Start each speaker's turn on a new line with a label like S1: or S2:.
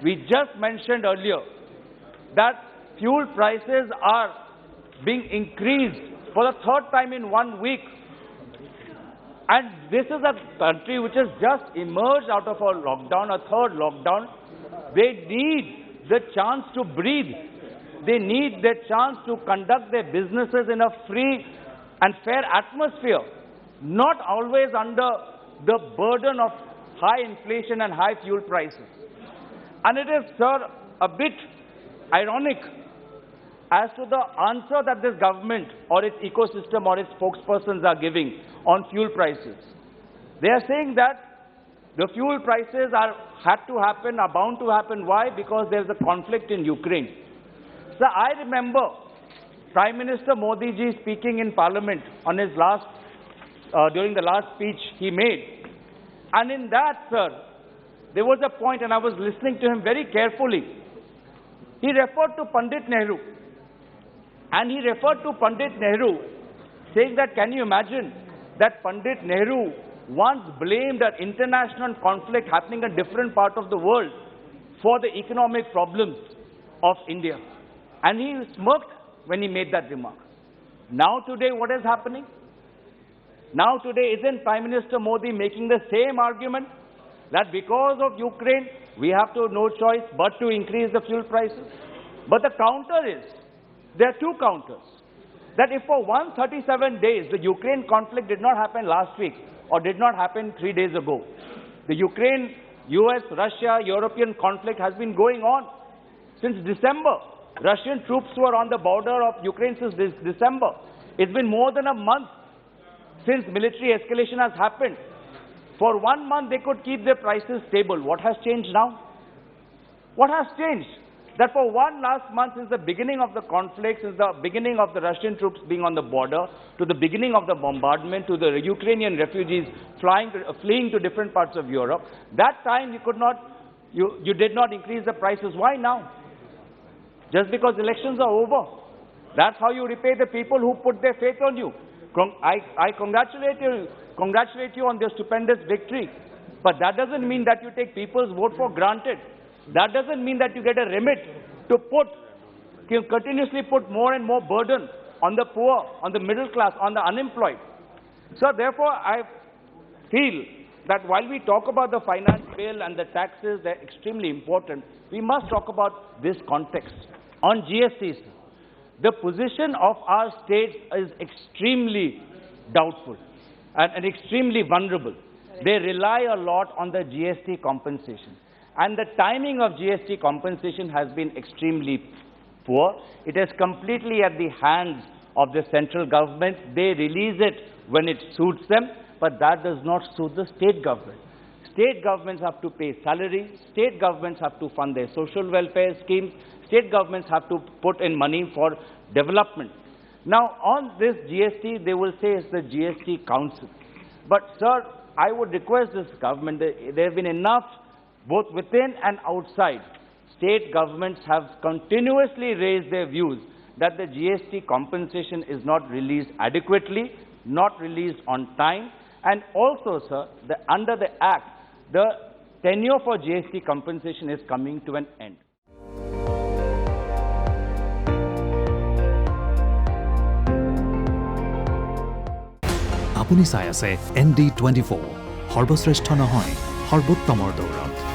S1: We just mentioned earlier that fuel prices are being increased for the third time in 1 week. And this is a country which has just emerged out of a lockdown, a third lockdown. They need the chance to breathe. They need the chance to conduct their businesses in a free and fair atmosphere, not always under the burden of high inflation and high fuel prices. And it is, sir, a bit ironic as to the answer that this government or its ecosystem or its spokespersons are giving on fuel prices. They are saying that the fuel prices had to happen, are bound to happen. Why? Because there is a conflict in Ukraine. So I remember Prime Minister Modi ji speaking in Parliament on his during the last speech he made. And in that, sir, there was a point, and I was listening to him very carefully. He referred to Pandit Nehru. And he referred to Pandit Nehru, saying that, can you imagine that Pandit Nehru once blamed an international conflict happening in a different part of the world for the economic problems of India. And he smirked when he made that remark. Now today, what is happening? Now today, isn't Prime Minister Modi making the same argument that because of Ukraine, we have no choice but to increase the fuel prices? But the counter is, there are two counters. That if for 137 days, the Ukraine conflict did not happen last week or did not happen 3 days ago. The Ukraine, US, Russia, European conflict has been going on since December. Russian troops were on the border of Ukraine since December. It's been more than a month since military escalation has happened. For 1 month, they could keep their prices stable. What has changed now? What has changed? That for one last month, since the beginning of the conflict, since the beginning of the Russian troops being on the border, to the beginning of the bombardment, to the Ukrainian refugees fleeing to different parts of Europe, that time you did not increase the prices. Why now? Just because elections are over. That's how you repay the people who put their faith on you. I congratulate you on their stupendous victory. But that doesn't mean that you take people's vote for granted. That doesn't mean that you get a remit to continuously put more and more burden on the poor, on the middle class, on the unemployed. So therefore, I feel that while we talk about the finance bill and the taxes, they're extremely important, we must talk about this context. On GST, the position of our states is extremely doubtful and extremely vulnerable. They rely a lot on the GST compensation. And the timing of GST compensation has been extremely poor. It is completely at the hands of the central government. They release it when it suits them, but that does not suit the state government. State governments have to pay salary. State governments have to fund their social welfare schemes. State governments have to put in money for development. Now, on this GST, they will say it's the GST Council. But, sir, I would request this government, there have been enough, both within and outside. State governments have continuously raised their views that the GST compensation is not released adequately, not released on time, and also, sir, under the Act, the tenure for GST compensation is coming to an end.
S2: আপুনি চাই আছে ND24 সৰ্বশ্ৰেষ্ঠ নহয় সৰ্বোত্তমৰ দৌৰত